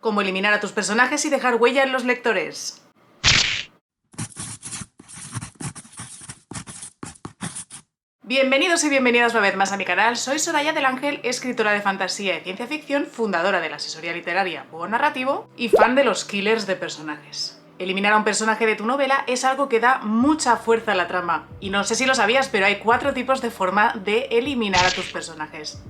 cómo eliminar a tus personajes y dejar huella en los lectores. Bienvenidos y bienvenidas una vez más a mi canal. Soy Soraya del Ángel, escritora de fantasía y ciencia ficción, fundadora de la asesoría literaria Búho Narrativo y fan de los killers de personajes. Eliminar a un personaje de tu novela es algo que da mucha fuerza a la trama. Y no sé si lo sabías, pero hay 4 tipos de forma de eliminar a tus personajes.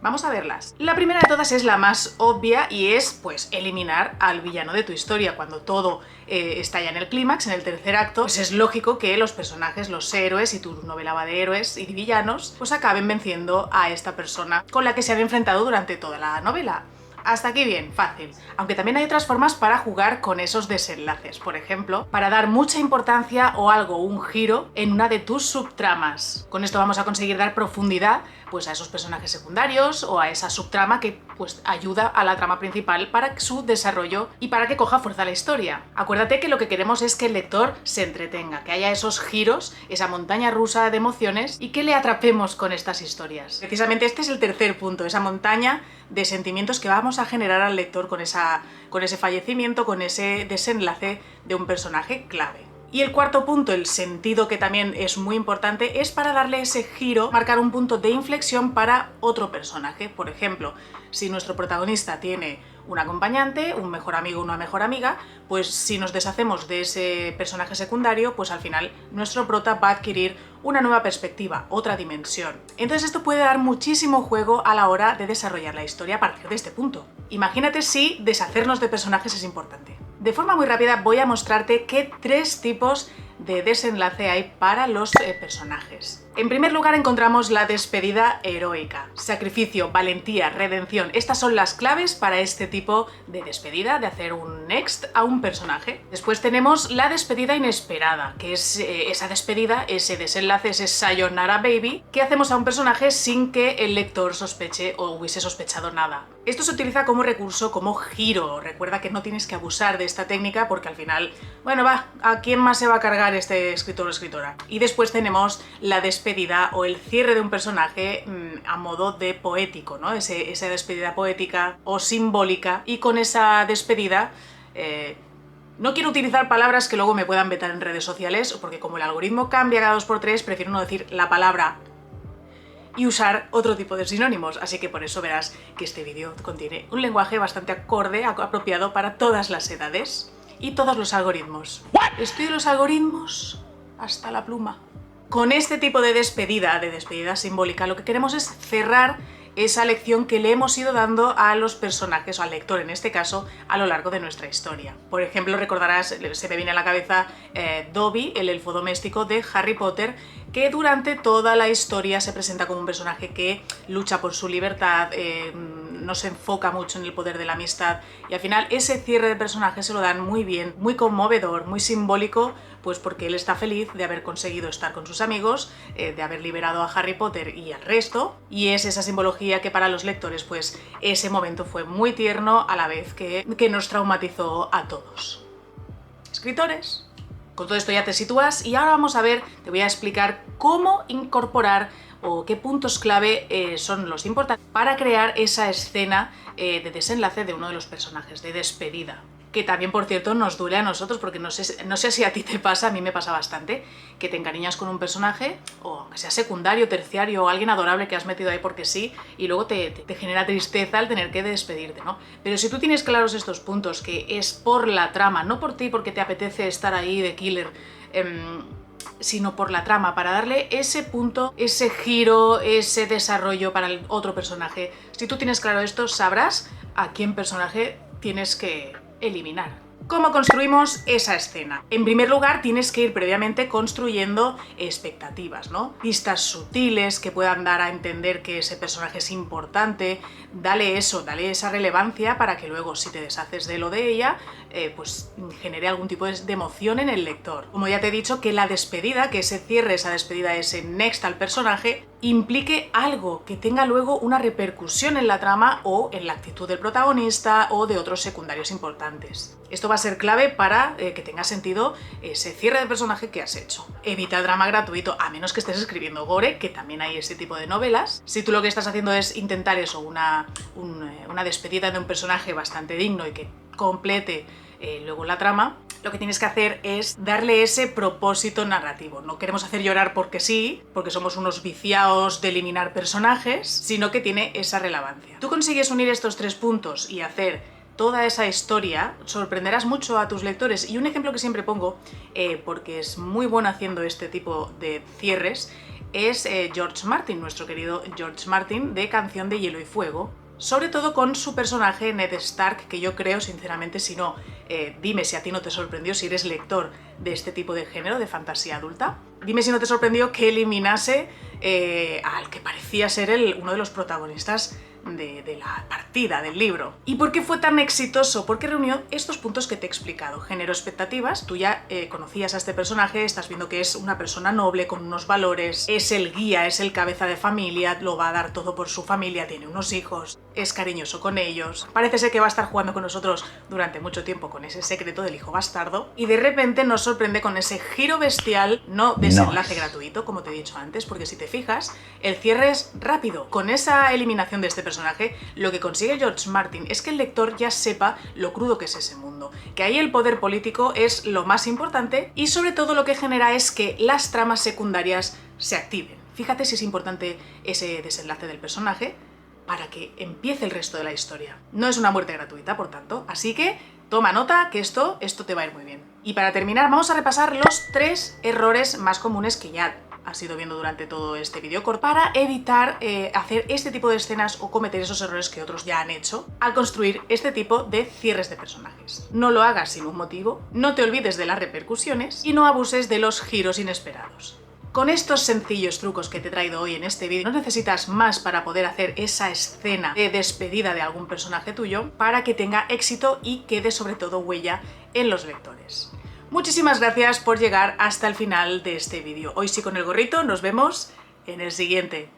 Vamos a verlas. La primera de todas es la más obvia y es, pues, eliminar al villano de tu historia. Cuando todo está ya en el clímax, en el tercer acto, pues es lógico que los personajes, los héroes, y tu novela va de héroes y de villanos, pues acaben venciendo a esta persona con la que se han enfrentado durante toda la novela. Hasta aquí bien, fácil. Aunque también hay otras formas para jugar con esos desenlaces. Por ejemplo, para dar mucha importancia o algo, un giro, en una de tus subtramas. Con esto vamos a conseguir dar profundidad pues a esos personajes secundarios o a esa subtrama que pues ayuda a la trama principal para su desarrollo y para que coja fuerza la historia. Acuérdate que lo que queremos es que el lector se entretenga, que haya esos giros, esa montaña rusa de emociones y que le atrapemos con estas historias. Precisamente este es el tercer punto, esa montaña de sentimientos que vamos a generar al lector con ese fallecimiento, con ese desenlace de un personaje clave. Y el cuarto punto, el sentido, que también es muy importante, es para darle ese giro, marcar un punto de inflexión para otro personaje. Por ejemplo, si nuestro protagonista tiene un acompañante, un mejor amigo o una mejor amiga, pues si nos deshacemos de ese personaje secundario, pues al final nuestro prota va a adquirir una nueva perspectiva, otra dimensión. Entonces esto puede dar muchísimo juego a la hora de desarrollar la historia a partir de este punto. Imagínate si deshacernos de personajes es importante. De forma muy rápida voy a mostrarte qué 3 tipos de desenlace hay para los personajes. En primer lugar encontramos la despedida heroica. Sacrificio, valentía, redención. Estas son las claves para este tipo de despedida, de hacer un next a un personaje. Después tenemos la despedida inesperada, que es esa despedida, ese desenlace, ese sayonara baby, que hacemos a un personaje sin que el lector sospeche o hubiese sospechado nada. Esto se utiliza como recurso, como giro. Recuerda que no tienes que abusar de esta técnica porque al final, bueno, ¿a quién más se va a cargar este escritor o escritora? Y después tenemos la despedida o el cierre de un personaje a modo de poético, ¿no? Esa despedida poética o simbólica, y con esa despedida no quiero utilizar palabras que luego me puedan vetar en redes sociales, porque como el algoritmo cambia cada 2x3, prefiero no decir la palabra y usar otro tipo de sinónimos, así que por eso verás que este vídeo contiene un lenguaje bastante acorde, apropiado para todas las edades y todos los algoritmos. Estoy de los algoritmos hasta la pluma. Con este tipo de despedida simbólica, lo que queremos es cerrar esa lección que le hemos ido dando a los personajes, o al lector en este caso, a lo largo de nuestra historia. Por ejemplo, recordarás, se me viene a la cabeza Dobby, el elfo doméstico de Harry Potter, que durante toda la historia se presenta como un personaje que lucha por su libertad, no se enfoca mucho en el poder de la amistad, y al final ese cierre de personaje se lo dan muy bien, muy conmovedor, muy simbólico, pues porque él está feliz de haber conseguido estar con sus amigos, de haber liberado a Harry Potter y al resto, y es esa simbología que para los lectores pues ese momento fue muy tierno a la vez que nos traumatizó a todos. Escritores. Con todo esto ya te sitúas y ahora vamos a ver, te voy a explicar cómo incorporar o qué puntos clave son los importantes para crear esa escena de desenlace de uno de los personajes, de despedida. Que también, por cierto, nos duele a nosotros, porque no sé si a ti te pasa, a mí me pasa bastante, que te encariñas con un personaje, o aunque sea secundario, terciario, o alguien adorable que has metido ahí porque sí, y luego te genera tristeza al tener que despedirte, ¿no? Pero si tú tienes claros estos puntos, que es por la trama, no por ti porque te apetece estar ahí de killer, sino por la trama, para darle ese punto, ese giro, ese desarrollo para el otro personaje. Si tú tienes claro esto, sabrás a quién personaje tienes que eliminar. ¿Cómo construimos esa escena? En primer lugar, tienes que ir previamente construyendo expectativas, ¿no? Pistas sutiles que puedan dar a entender que ese personaje es importante. Dale eso, dale esa relevancia para que luego, si te deshaces de lo de ella, pues genere algún tipo de emoción en el lector. Como ya te he dicho, que la despedida, que ese cierre, esa despedida, ese next al personaje, implique algo, que tenga luego una repercusión en la trama o en la actitud del protagonista o de otros secundarios importantes. Esto va a ser clave para que tenga sentido ese cierre de personaje que has hecho. Evita el drama gratuito, a menos que estés escribiendo gore, que también hay ese tipo de novelas. Si tú lo que estás haciendo es intentar eso, una despedida de un personaje bastante digno y que complete luego la trama, lo que tienes que hacer es darle ese propósito narrativo. No queremos hacer llorar porque sí, porque somos unos viciados de eliminar personajes, sino que tiene esa relevancia. Tú consigues unir estos 3 puntos y hacer toda esa historia, sorprenderás mucho a tus lectores. Y un ejemplo que siempre pongo, porque es muy bueno haciendo este tipo de cierres, es George Martin, nuestro querido George Martin, de Canción de Hielo y Fuego. Sobre todo con su personaje Ned Stark, que yo creo, sinceramente, si no, dime si a ti no te sorprendió, si eres lector de este tipo de género, de fantasía adulta, dime si no te sorprendió que eliminase al que parecía ser uno de los protagonistas de la partida del libro. ¿Y por qué fue tan exitoso? Porque reunió estos puntos que te he explicado. Generó expectativas, tú ya conocías a este personaje, estás viendo que es una persona noble, con unos valores, es el guía, es el cabeza de familia, lo va a dar todo por su familia, tiene unos hijos, es cariñoso con ellos, parece ser que va a estar jugando con nosotros durante mucho tiempo con ese secreto del hijo bastardo, y de repente nos sorprende con ese giro bestial, no desenlace gratuito, como te he dicho antes, porque si te fijas, el cierre es rápido. Con esa eliminación de este personaje, lo que consigue George Martin es que el lector ya sepa lo crudo que es ese mundo, que ahí el poder político es lo más importante, y sobre todo lo que genera es que las tramas secundarias se activen. Fíjate si es importante ese desenlace del personaje para que empiece el resto de la historia. No es una muerte gratuita, por tanto, así que toma nota que esto te va a ir muy bien. Y para terminar, vamos a repasar los 3 errores más comunes que ya has ido viendo durante todo este vídeo corto para evitar hacer este tipo de escenas o cometer esos errores que otros ya han hecho al construir este tipo de cierres de personajes. No lo hagas sin un motivo, no te olvides de las repercusiones y no abuses de los giros inesperados. Con estos sencillos trucos que te he traído hoy en este vídeo, no necesitas más para poder hacer esa escena de despedida de algún personaje tuyo para que tenga éxito y quede sobre todo huella en los lectores. Muchísimas gracias por llegar hasta el final de este vídeo. Hoy sí con el gorrito, nos vemos en el siguiente.